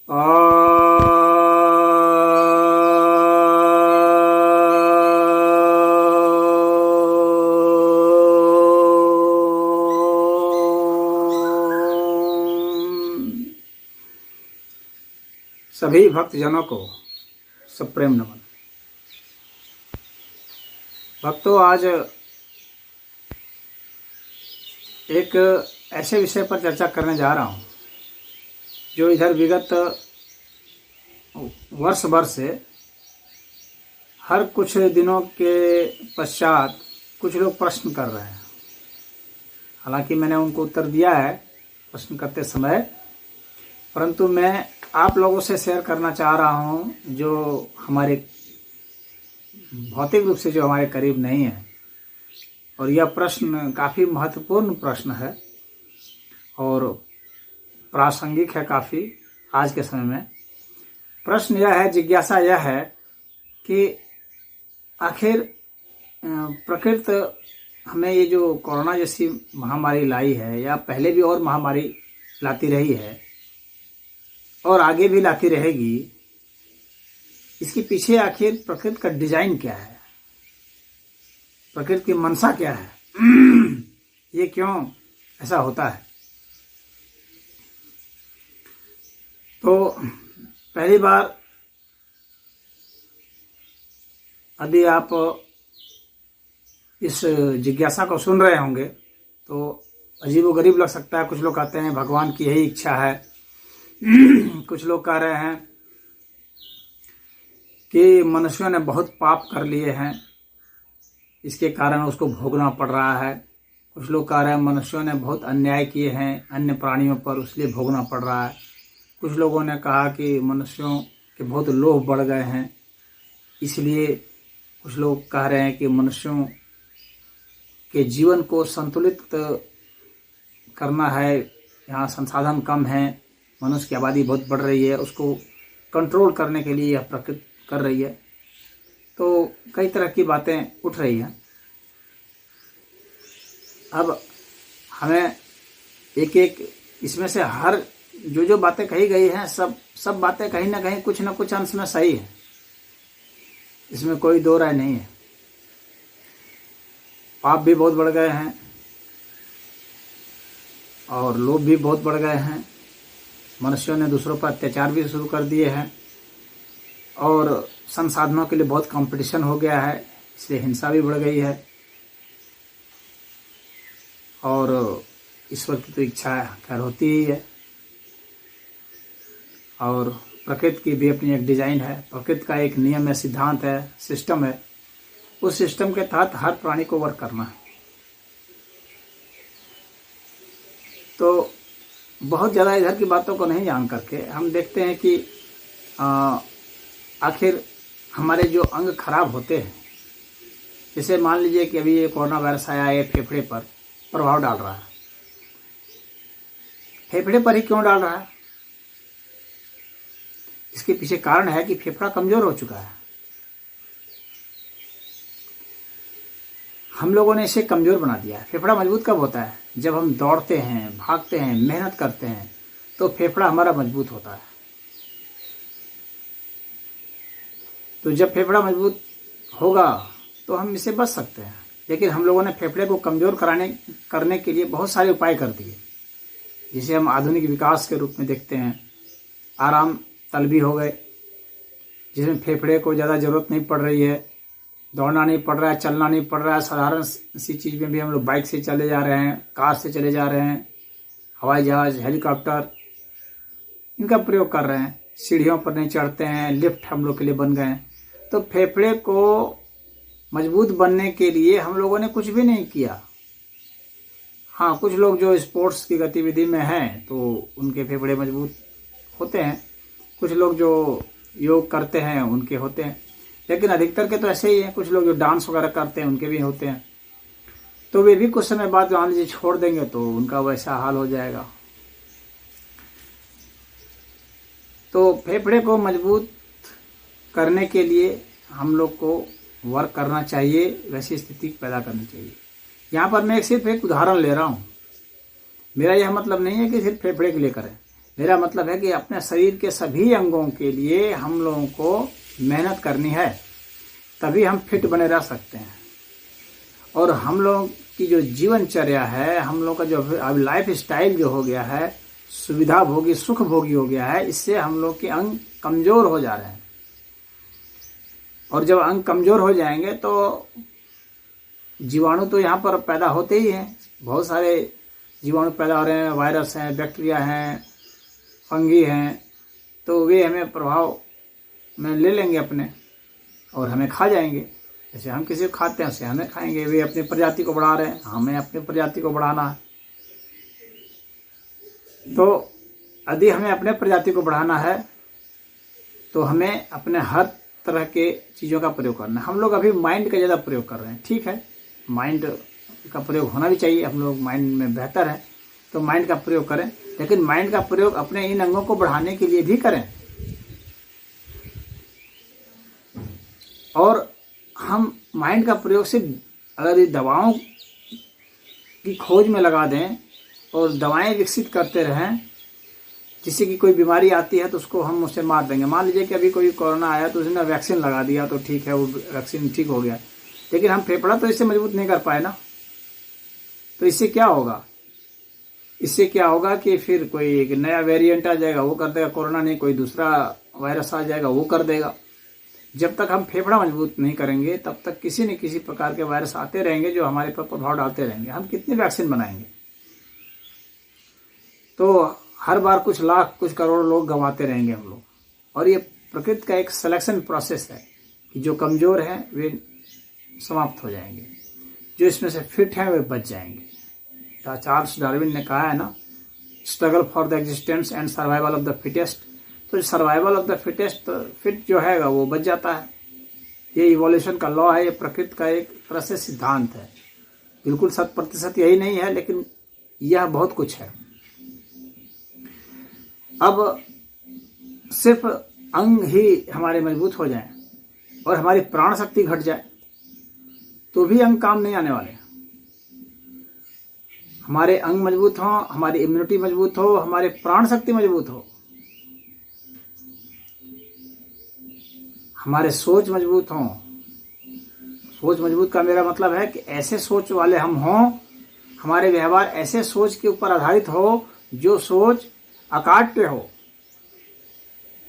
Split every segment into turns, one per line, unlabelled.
और सभी भक्तजनों को सप्रेम नमन। भक्तों, आज एक ऐसे विषय पर चर्चा करने जा रहा हूँ जो इधर विगत वर्ष भर से हर कुछ दिनों के पश्चात कुछ लोग प्रश्न कर रहे हैं। हालांकि मैंने उनको उत्तर दिया है प्रश्न करते समय, परंतु मैं आप लोगों से शेयर करना चाह रहा हूँ जो हमारे भौतिक रूप से जो हमारे करीब नहीं है। और यह प्रश्न काफ़ी महत्वपूर्ण प्रश्न है और प्रासंगिक है काफ़ी आज के समय में। प्रश्न यह है, जिज्ञासा यह है कि आखिर प्रकृति हमें ये जो कोरोना जैसी महामारी लाई है, या पहले भी और महामारी लाती रही है और आगे भी लाती रहेगी, इसके पीछे आखिर प्रकृति का डिजाइन क्या है, प्रकृति की मनसा क्या है, ये क्यों ऐसा होता है। तो पहली बार यदि आप इस जिज्ञासा को सुन रहे होंगे तो अजीबोगरीब लग सकता है। कुछ लोग कहते हैं भगवान की यही इच्छा है, कुछ लोग कह रहे हैं कि मनुष्यों ने बहुत पाप कर लिए हैं, इसके कारण उसको भोगना पड़ रहा है। कुछ लोग कह रहे हैं मनुष्यों ने बहुत अन्याय किए हैं अन्य प्राणियों पर, इसलिए भोगना पड़ रहा है। कुछ लोगों ने कहा कि मनुष्यों के बहुत लोभ बढ़ गए हैं, इसलिए कुछ लोग कह रहे हैं कि मनुष्यों के जीवन को संतुलित करना है, यहाँ संसाधन कम है, मनुष्य की आबादी बहुत बढ़ रही है, उसको कंट्रोल करने के लिए यह प्रकृति कर रही है। तो कई तरह की बातें उठ रही हैं। अब हमें एक एक इसमें से हर जो बातें कही गई हैं, सब बातें कहीं ना कहीं कुछ ना कुछ अंश में सही है, इसमें कोई दो राय नहीं है। पाप भी बहुत बढ़ गए हैं और लोभ भी बहुत बढ़ गए हैं, मनुष्यों ने दूसरों पर अत्याचार भी शुरू कर दिए हैं और संसाधनों के लिए बहुत कंपटीशन हो गया है, इसलिए हिंसा भी बढ़ गई है। और ईश्वर की तो इच्छा खैर होती ही है, और प्रकृति की भी अपनी एक डिजाइन है, प्रकृति का एक नियम है, सिद्धांत है, सिस्टम है। उस सिस्टम के तहत हर प्राणी को वर्क करना है। तो बहुत ज़्यादा इधर की बातों को नहीं जान करके हम देखते हैं कि आखिर हमारे जो अंग खराब होते हैं, जैसे मान लीजिए कि अभी ये कोरोना वायरस आया, ये फेफड़े पर प्रभाव डाल रहा है। फेफड़े पर ही क्यों डाल रहा है? इसके पीछे कारण है कि फेफड़ा कमजोर हो चुका है। हम लोगों ने इसे कमजोर बना दिया है। फेफड़ा मजबूत कब होता है? जब हम दौड़ते हैं, भागते हैं, मेहनत करते हैं, तो फेफड़ा हमारा मजबूत होता है। तो जब फेफड़ा मजबूत होगा तो हम इससे बच सकते हैं। लेकिन हम लोगों ने फेफड़े को कमजोर करने के लिए बहुत सारे उपाय कर दिए, जिसे हम आधुनिक विकास के रूप में देखते हैं। आराम तलबी हो गए, जिसमें फेफड़े को ज़्यादा जरूरत नहीं पड़ रही है, दौड़ना नहीं पड़ रहा है, चलना नहीं पड़ रहा है। साधारण सी चीज़ में भी हम लोग बाइक से चले जा रहे हैं, कार से चले जा रहे हैं, हवाई जहाज, हेलीकॉप्टर, इनका प्रयोग कर रहे हैं। सीढ़ियों पर नहीं चढ़ते हैं, लिफ्ट हम लोग के लिए बन गए हैं। तो फेफड़े को मजबूत बनने के लिए हम लोगों ने कुछ भी नहीं किया। हाँ, कुछ लोग जो स्पोर्ट्स की गतिविधि में हैं तो उनके फेफड़े मजबूत होते हैं, कुछ लोग जो योग करते हैं उनके होते हैं, लेकिन अधिकतर के तो ऐसे ही हैं। कुछ लोग जो डांस वगैरह करते हैं उनके भी होते हैं। तो वे भी कुछ समय बाद मान लीजिए छोड़ देंगे तो उनका वैसा हाल हो जाएगा। तो फेफड़े को मजबूत करने के लिए हम लोग को वर्क करना चाहिए, वैसी स्थिति पैदा करनी चाहिए। यहाँ पर मैं सिर्फ एक उदाहरण ले रहा हूँ। मेरा यह मतलब नहीं है कि सिर्फ फेफड़े के लिए करें। मेरा मतलब है कि अपने शरीर के सभी अंगों के लिए हम लोगों को मेहनत करनी है, तभी हम फिट बने रह सकते हैं। और हम लोग की जो जीवनचर्या है, हम लोग का जो अब लाइफ स्टाइल जो हो गया है, सुविधा भोगी सुख भोगी हो गया है, इससे हम लोग के अंग कमजोर हो जा रहे हैं। और जब अंग कमजोर हो जाएंगे तो जीवाणु तो यहाँ पर पैदा होते ही हैं, बहुत सारे जीवाणु पैदा हो रहे हैं, वायरस हैं, बैक्टीरिया हैं, फंगी हैं, तो वे हमें प्रभाव में ले लेंगे अपने और हमें खा जाएंगे। जैसे हम किसी को खाते हैं उससे हमें खाएंगे। वे अपनी प्रजाति को बढ़ा रहे हैं, हमें अपनी प्रजाति को बढ़ाना है। तो यदि हमें अपने प्रजाति को बढ़ाना है तो हमें अपने हर तरह के चीज़ों का प्रयोग करना है। हम लोग अभी माइंड का ज़्यादा प्रयोग कर रहे हैं, ठीक है, माइंड का प्रयोग होना भी चाहिए, हम लोग माइंड में बेहतर है तो माइंड का प्रयोग करें, लेकिन माइंड का प्रयोग अपने इन अंगों को बढ़ाने के लिए भी करें। और हम माइंड का प्रयोग से अगर ये दवाओं की खोज में लगा दें और दवाएं विकसित करते रहें, किसी की कोई बीमारी आती है तो उसको हम उससे मार देंगे। मान लीजिए कि अभी कोई कोरोना आया तो उसने वैक्सीन लगा दिया तो ठीक है, वो वैक्सीन ठीक हो गया, लेकिन हम फेफड़ा तो इससे मजबूत नहीं कर पाए ना। तो इससे क्या होगा? इससे क्या होगा कि फिर कोई एक नया वेरिएंट आ जाएगा, वो कर देगा, कोरोना नहीं कोई दूसरा वायरस आ जाएगा वो कर देगा। जब तक हम फेफड़ा मजबूत नहीं करेंगे तब तक किसी न किसी प्रकार के वायरस आते रहेंगे जो हमारे पर प्रभाव डालते रहेंगे। हम कितने वैक्सीन बनाएंगे? तो हर बार कुछ लाख कुछ करोड़ लोग गंवाते रहेंगे हम लोग। और ये प्रकृति का एक सिलेक्शन प्रोसेस है कि जो कमजोर हैं वे समाप्त हो जाएंगे, जो इसमें से फिट हैं वे बच जाएंगे। चार्ल्स डार्विन ने कहा है ना, struggle for the existence and survival of the fittest. तो survival of the fittest, fit जो है वो बच जाता है। ये इवोल्यूशन का लॉ है, ये प्रकृति का एक तरह से सिद्धांत है। बिल्कुल 100% यही नहीं है, लेकिन यह बहुत कुछ है। अब सिर्फ अंग ही हमारे मजबूत हो जाएं और हमारी प्राण शक्ति घट जाए तो भी अंग काम नहीं आने वाले। हमारे अंग मजबूत हो, हमारी इम्यूनिटी मजबूत हो, हमारे प्राण शक्ति मजबूत हो, हमारे सोच मजबूत हों। सोच मजबूत का मेरा मतलब है कि ऐसे सोच वाले हम हों, हमारे व्यवहार ऐसे सोच के ऊपर आधारित हो जो सोच अकाट्य हो।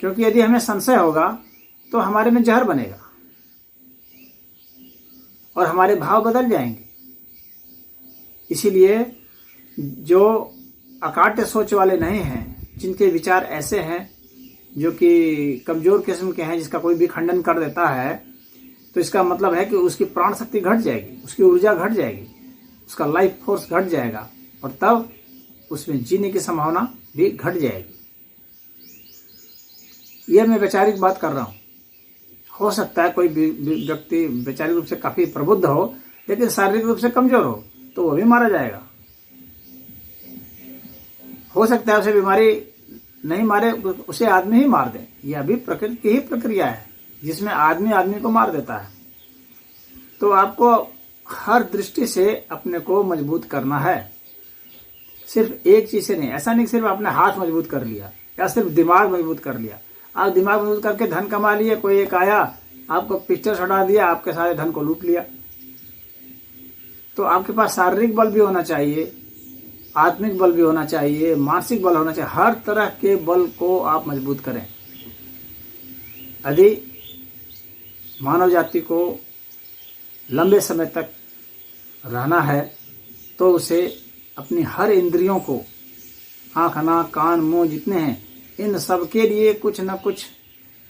क्योंकि यदि हमें संशय होगा तो हमारे में जहर बनेगा और हमारे भाव बदल जाएंगे। इसीलिए जो अकाट्य सोच वाले नहीं हैं, जिनके विचार ऐसे हैं जो कि कमजोर किस्म के हैं, जिसका कोई भी खंडन कर देता है, तो इसका मतलब है कि उसकी प्राण शक्ति घट जाएगी, उसकी ऊर्जा घट जाएगी, उसका लाइफ फोर्स घट जाएगा और तब उसमें जीने की संभावना भी घट जाएगी। यह मैं वैचारिक बात कर रहा हूं। हो सकता है कोई व्यक्ति वैचारिक रूप से काफी प्रबुद्ध हो लेकिन शारीरिक रूप से कमजोर हो तो वो भी मारा जाएगा। हो सकता है उसे बीमारी नहीं मारे, उसे आदमी ही मार दे। यह भी प्रकृति की ही प्रक्रिया है जिसमें आदमी आदमी को मार देता है। तो आपको हर दृष्टि से अपने को मजबूत करना है, सिर्फ एक चीज से नहीं। ऐसा नहीं सिर्फ अपने हाथ मजबूत कर लिया या सिर्फ दिमाग मजबूत कर लिया। आप दिमाग मजबूत करके धन कमा लिए, कोई एक आया आपको पिक्चर हटा दिया, आपके सारे धन को लूट लिया। तो आपके पास शारीरिक बल भी होना चाहिए, आत्मिक बल भी होना चाहिए, मानसिक बल होना चाहिए। हर तरह के बल को आप मजबूत करें। यदि मानव जाति को लंबे समय तक रहना है तो उसे अपनी हर इंद्रियों को, आंख, नाक, कान, मुंह जितने हैं, इन सब के लिए कुछ न कुछ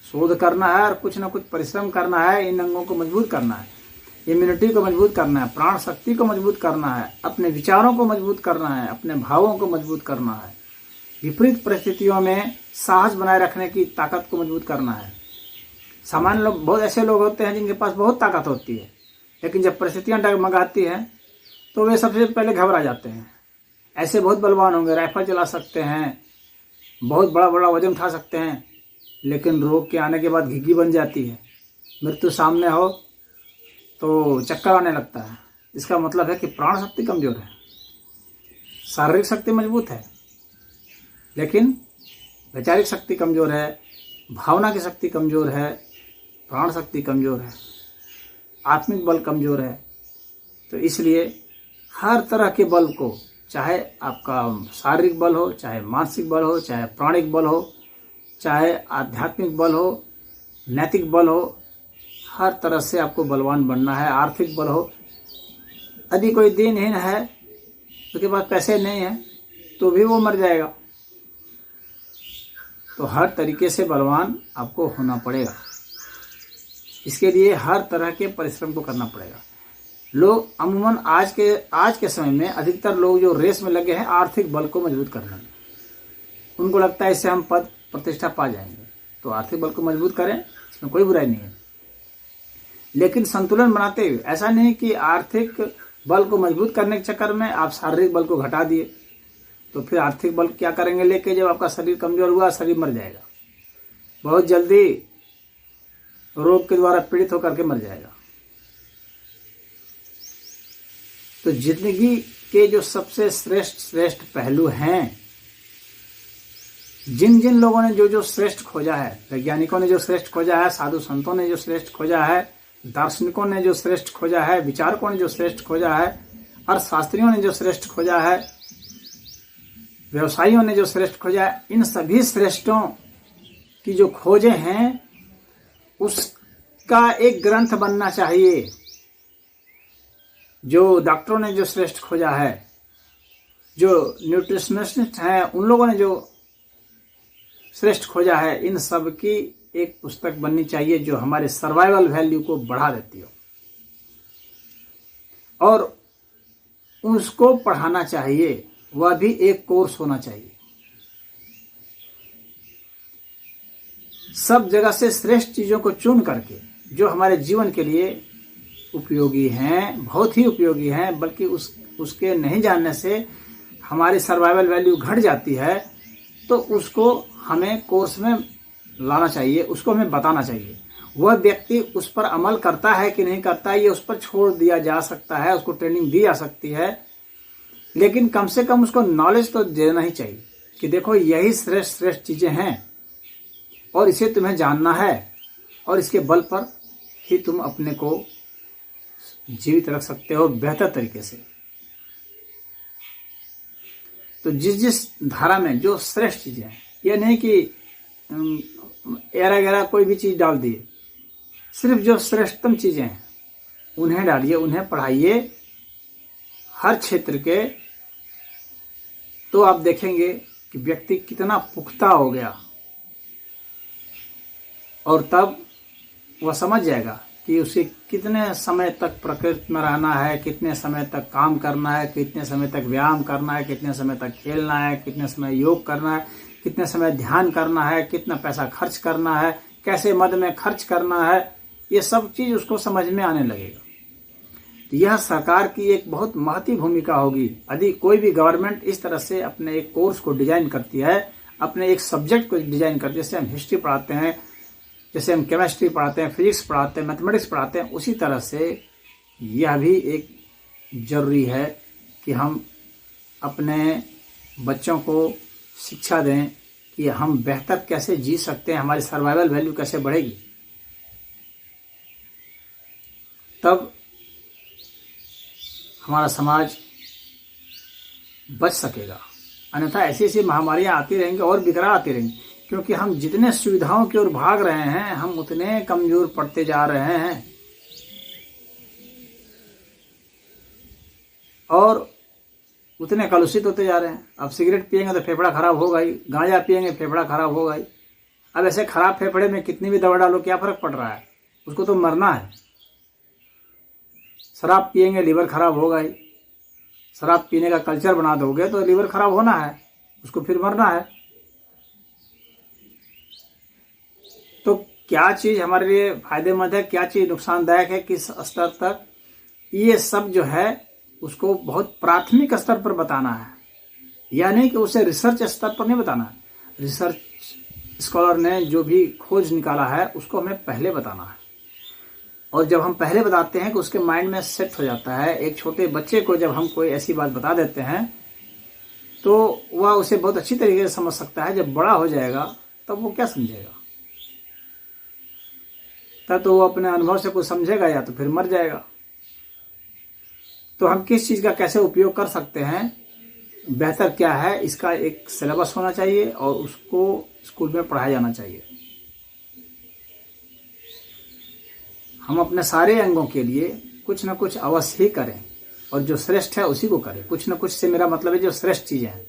शोध करना है और कुछ न कुछ परिश्रम करना है। इन अंगों को मजबूत करना है, इम्यूनिटी को मजबूत करना है, प्राण शक्ति को मजबूत करना है, अपने विचारों को मजबूत करना है, अपने भावों को मजबूत करना है, विपरीत परिस्थितियों में साहस बनाए रखने की ताकत को मजबूत करना है। सामान्य लोग, बहुत ऐसे लोग होते हैं जिनके पास बहुत ताकत होती है, लेकिन जब परिस्थितियां डगमगाती हैं तो वे सबसे पहले घबरा जाते हैं। ऐसे बहुत बलवान होंगे, राइफल चला सकते हैं, बहुत बड़ा बड़ा वजन उठा सकते हैं, लेकिन रोग के आने के बाद घिघी बन जाती है। मृत्यु सामने हो तो चक्कर आने लगता है। इसका मतलब है कि प्राण शक्ति कमजोर है, शारीरिक शक्ति मजबूत है, लेकिन वैचारिक शक्ति कमज़ोर है, भावना की शक्ति कमज़ोर है, प्राण शक्ति कमज़ोर है, आत्मिक बल कमज़ोर है। तो इसलिए हर तरह के बल को, चाहे आपका शारीरिक बल हो, चाहे मानसिक बल हो, चाहे प्राणिक बल हो, चाहे आध्यात्मिक बल हो, नैतिक बल हो, हर तरह से आपको बलवान बनना है। आर्थिक बल हो, यदि कोई दीनहीन है, उसके पास पैसे नहीं है, तो भी वो मर जाएगा। तो हर तरीके से बलवान आपको होना पड़ेगा। इसके लिए हर तरह के परिश्रम को करना पड़ेगा। लोग अमूमन आज के समय में अधिकतर लोग जो रेस में लगे हैं आर्थिक बल को मजबूत करने में, उनको लगता है इससे हम पद प्रतिष्ठा पा जाएंगे। तो आर्थिक बल को मजबूत करें, इसमें कोई बुराई नहीं है, लेकिन संतुलन बनाते हुए। ऐसा नहीं कि आर्थिक बल को मजबूत करने के चक्कर में आप शारीरिक बल को घटा दिए, तो फिर आर्थिक बल क्या करेंगे लेके, जब आपका शरीर कमजोर हुआ, शरीर मर जाएगा, बहुत जल्दी रोग के द्वारा पीड़ित होकर के मर जाएगा। तो जिंदगी के जो सबसे श्रेष्ठ पहलू हैं, जिन लोगों ने जो श्रेष्ठ खोजा है, वैज्ञानिकों ने जो श्रेष्ठ खोजा है, साधु संतों ने जो श्रेष्ठ खोजा है, दार्शनिकों ने जो श्रेष्ठ खोजा है, विचारकों ने जो श्रेष्ठ खोजा है, अर्थशास्त्रियों ने जो श्रेष्ठ खोजा है, व्यवसायियों ने जो श्रेष्ठ खोजा है, इन सभी श्रेष्ठों की जो खोजें हैं उसका एक ग्रंथ बनना चाहिए। जो डॉक्टरों ने जो श्रेष्ठ खोजा है, जो न्यूट्रिशनिस्ट हैं, उन लोगों ने जो श्रेष्ठ खोजा है, इन सब की एक पुस्तक बननी चाहिए जो हमारे सर्वाइवल वैल्यू को बढ़ा देती हो, और उसको पढ़ाना चाहिए। वह भी एक कोर्स होना चाहिए। सब जगह से श्रेष्ठ चीजों को चुन करके जो हमारे जीवन के लिए उपयोगी हैं, बहुत ही उपयोगी हैं, बल्कि उसके नहीं जानने से हमारी सर्वाइवल वैल्यू घट जाती है, तो उसको हमें कोर्स में लाना चाहिए, उसको हमें बताना चाहिए। वह व्यक्ति उस पर अमल करता है कि नहीं करता है, ये उस पर छोड़ दिया जा सकता है, उसको ट्रेनिंग दी जा सकती है, लेकिन कम से कम उसको नॉलेज तो देना ही चाहिए कि देखो यही श्रेष्ठ चीजें हैं और इसे तुम्हें जानना है, और इसके बल पर ही तुम अपने को जीवित रख सकते हो बेहतर तरीके से। तो जिस धारा में जो श्रेष्ठ चीजें हैं, यह नहीं कि एरा गैरा कोई भी चीज डाल दिए, सिर्फ जो श्रेष्ठतम चीजें हैं उन्हें डालिए, उन्हें पढ़ाइए हर क्षेत्र के। तो आप देखेंगे कि व्यक्ति कितना पुख्ता हो गया, और तब वह समझ जाएगा कि उसे कितने समय तक प्रकृति में रहना है, कितने समय तक काम करना है, कितने समय तक व्यायाम करना है, कितने समय तक खेलना है, कितने समय योग करना है, कितने समय ध्यान करना है, कितना पैसा खर्च करना है, कैसे मद में खर्च करना है। ये सब चीज उसको समझ में आने लगेगा। तो यह सरकार की एक बहुत महत्वपूर्ण भूमिका होगी। यदि कोई भी गवर्नमेंट इस तरह से अपने एक कोर्स को डिजाइन करती है, अपने एक सब्जेक्ट को डिजाइन करती है, जैसे हम हिस्ट्री पढ़ाते हैं, जैसे हम केमिस्ट्री पढ़ाते हैं, फिजिक्स पढ़ाते हैं, मैथमेटिक्स पढ़ाते हैं, उसी तरह से यह भी एक जरूरी है कि हम अपने बच्चों को शिक्षा दें कि हम बेहतर कैसे जी सकते हैं, हमारी सर्वाइवल वैल्यू कैसे बढ़ेगी। तब हमारा समाज बच सकेगा। अन्यथा ऐसी ऐसी महामारियां आती रहेंगी और बिगड़ा आती रहेंगी, क्योंकि हम जितने सुविधाओं की ओर भाग रहे हैं, हम उतने कमजोर पड़ते जा रहे हैं और उतने कलुषित होते जा रहे हैं। अब सिगरेट पिएंगे तो फेफड़ा खराब होगा ही, गांजा पिएंगे फेफड़ा खराब होगा ही। अब ऐसे खराब फेफड़े में कितनी भी दवा डालो क्या फर्क पड़ रहा है, उसको तो मरना है। शराब पिएंगे लीवर खराब होगा ही, शराब पीने का कल्चर बना दोगे तो लीवर खराब होना है, उसको फिर मरना है। तो क्या चीज हमारे लिए फायदेमंद है, क्या चीज नुकसानदायक है, किस स्तर तक, ये सब जो है उसको बहुत प्राथमिक स्तर पर बताना है। यह नहीं कि उसे रिसर्च स्तर पर नहीं बताना है। रिसर्च स्कॉलर ने जो भी खोज निकाला है उसको हमें पहले बताना है, और जब हम पहले बताते हैं कि उसके माइंड में सेट हो जाता है। एक छोटे बच्चे को जब हम कोई ऐसी बात बता देते हैं तो वह उसे बहुत अच्छी तरीके से समझ सकता है। जब बड़ा हो जाएगा तब वो क्या समझेगा, तब तो वो अपने अनुभव से कुछ समझेगा या तो फिर मर जाएगा। तो हम किस चीज़ का कैसे उपयोग कर सकते हैं, बेहतर क्या है, इसका एक सिलेबस होना चाहिए और उसको स्कूल में पढ़ाया जाना चाहिए। हम अपने सारे अंगों के लिए कुछ न कुछ अवश्य ही करें और जो श्रेष्ठ है उसी को करें। कुछ न कुछ से मेरा मतलब है जो श्रेष्ठ चीज़ें हैं,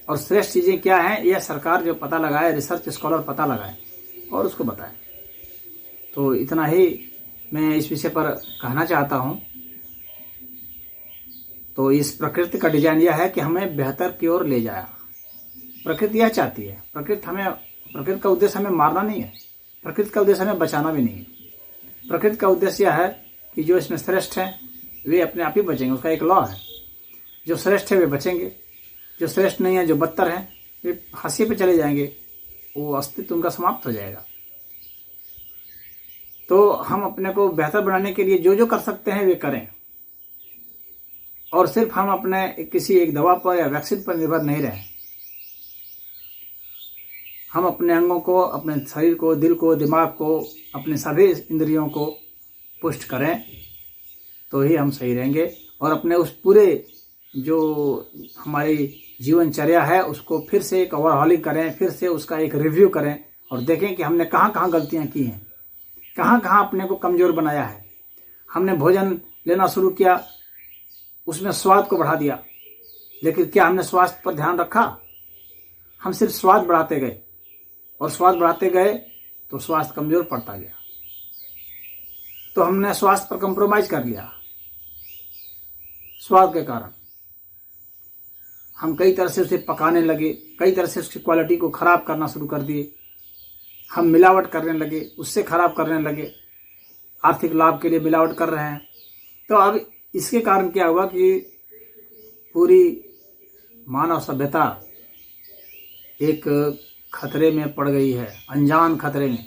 और श्रेष्ठ चीज़ें क्या हैं यह सरकार जो पता लगाए, रिसर्च स्कॉलर पता लगाए और उसको बताए। तो इतना ही मैं इस विषय पर कहना चाहता हूँ। तो इस प्रकृति का डिजाइन यह है कि हमें बेहतर की ओर ले जाए। प्रकृति यह चाहती है, प्रकृति का उद्देश्य हमें मारना नहीं है, प्रकृति का उद्देश्य हमें बचाना भी नहीं है। प्रकृति का उद्देश्य यह है कि जो इसमें श्रेष्ठ है वे अपने आप ही बचेंगे। उसका एक लॉ है, जो श्रेष्ठ है वे बचेंगे, जो श्रेष्ठ नहीं है, जो बदतर है, वे हाशिए पे चले जाएंगे, वो अस्तित्व उनका समाप्त हो जाएगा। तो हम अपने को बेहतर बनाने के लिए जो जो कर सकते हैं वे करें, और सिर्फ हम अपने किसी एक दवा पर या वैक्सीन पर निर्भर नहीं रहें। हम अपने अंगों को, अपने शरीर को, दिल को, दिमाग को, अपने सभी इंद्रियों को पुष्ट करें तो ही हम सही रहेंगे। और अपने उस पूरे जो हमारी जीवनचर्या है उसको फिर से एक ओवरहॉलिंग करें, फिर से उसका एक रिव्यू करें और देखें कि हमने कहाँ कहाँ गलतियाँ की हैं, कहाँ कहाँ अपने को कमज़ोर बनाया है। हमने भोजन लेना शुरू किया, उसमें स्वाद को बढ़ा दिया, लेकिन क्या हमने स्वास्थ्य पर ध्यान रखा? हम सिर्फ स्वाद बढ़ाते गए और स्वाद बढ़ाते गए तो स्वास्थ्य कमज़ोर पड़ता गया। तो हमने स्वास्थ्य पर कंप्रोमाइज कर लिया। स्वाद के कारण हम कई तरह से उसे पकाने लगे, कई तरह से उसकी क्वालिटी को खराब करना शुरू कर दिए। हम मिलावट करने लगे, उससे खराब करने लगे, आर्थिक लाभ के लिए मिलावट कर रहे हैं। तो अब इसके कारण क्या हुआ कि पूरी मानव सभ्यता एक खतरे में पड़ गई है, अनजान खतरे में,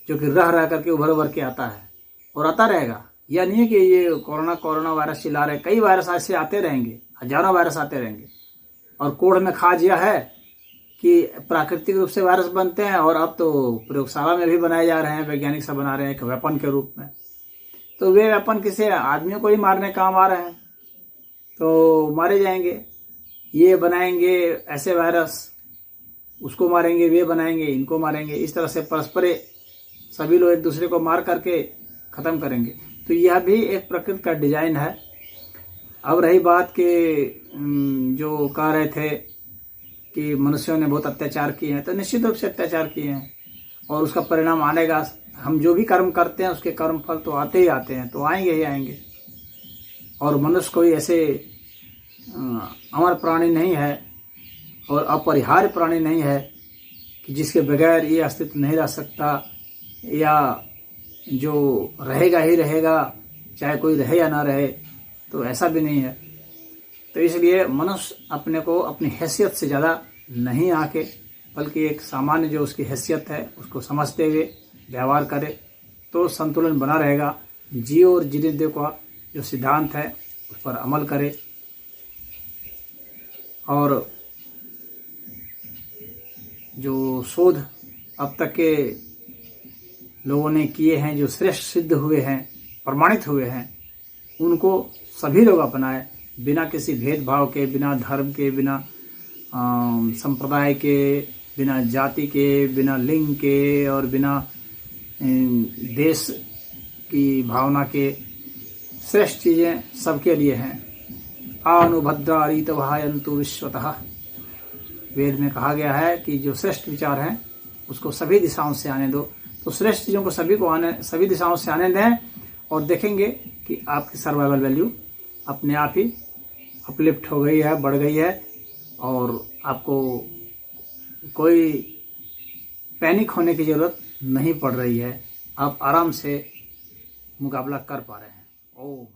जो कि रह रह करके उभर के आता है और आता रहेगा। यह नहीं है कि ये कोरोना वायरस चिल्ला रहे, कई वायरस ऐसे आते रहेंगे, हजारों वायरस आते रहेंगे। और कोढ़ में खाज यह है कि प्राकृतिक रूप से वायरस बनते हैं और अब तो प्रयोगशाला में भी बनाए जा रहे हैं, वैज्ञानिक सब बना रहे हैं एक वेपन के रूप में। तो वे वेपन किसी आदमियों को ही मारने काम आ रहे हैं, तो मारे जाएंगे। ये बनाएंगे ऐसे वायरस, उसको मारेंगे, वे बनाएंगे, इनको मारेंगे। इस तरह से परस्पर सभी लोग एक दूसरे को मार करके ख़त्म करेंगे। तो यह भी एक प्रकृति का डिजाइन है। अब रही बात कि जो कह रहे थे कि मनुष्यों ने बहुत अत्याचार किए हैं, तो निश्चित रूप से अत्याचार किए हैं और उसका परिणाम आनेगा। हम जो भी कर्म करते हैं उसके कर्म फल तो आते ही आते हैं, तो आएंगे ही आएंगे। और मनुष्य कोई ऐसे अमर प्राणी नहीं है और अपरिहार्य प्राणी नहीं है कि जिसके बगैर ये अस्तित्व नहीं रह सकता, या जो रहेगा ही रहेगा चाहे कोई रहे या ना रहे, तो ऐसा भी नहीं है। तो इसलिए मनुष्य अपने को अपनी हैसियत से ज़्यादा नहीं आके, बल्कि एक सामान्य जो उसकी हैसियत है उसको समझते हुए व्यवहार करे तो संतुलन बना रहेगा। जियो और जीने दो का जो सिद्धांत है उस पर अमल करे। और जो शोध अब तक के लोगों ने किए हैं, जो श्रेष्ठ सिद्ध हुए हैं, प्रमाणित हुए हैं, उनको सभी लोग अपनाएं, बिना किसी भेदभाव के, बिना धर्म के, बिना संप्रदाय के, बिना जाति के, बिना लिंग के और बिना देश की भावना के। श्रेष्ठ चीज़ें सबके लिए हैं। आनुभद्रा रीतभायन्तु विश्वतः, वेद में कहा गया है कि जो श्रेष्ठ विचार हैं उसको सभी दिशाओं से आने दो। तो श्रेष्ठ चीज़ों को सभी दिशाओं से आने दें और देखेंगे कि आपकी सर्वाइवल वैल्यू अपने आप ही अपलिफ्ट हो गई है, बढ़ गई है और आपको कोई पैनिक होने की ज़रूरत नहीं पड़ रही है। आप आराम से मुकाबला कर पा रहे हैं। ओम।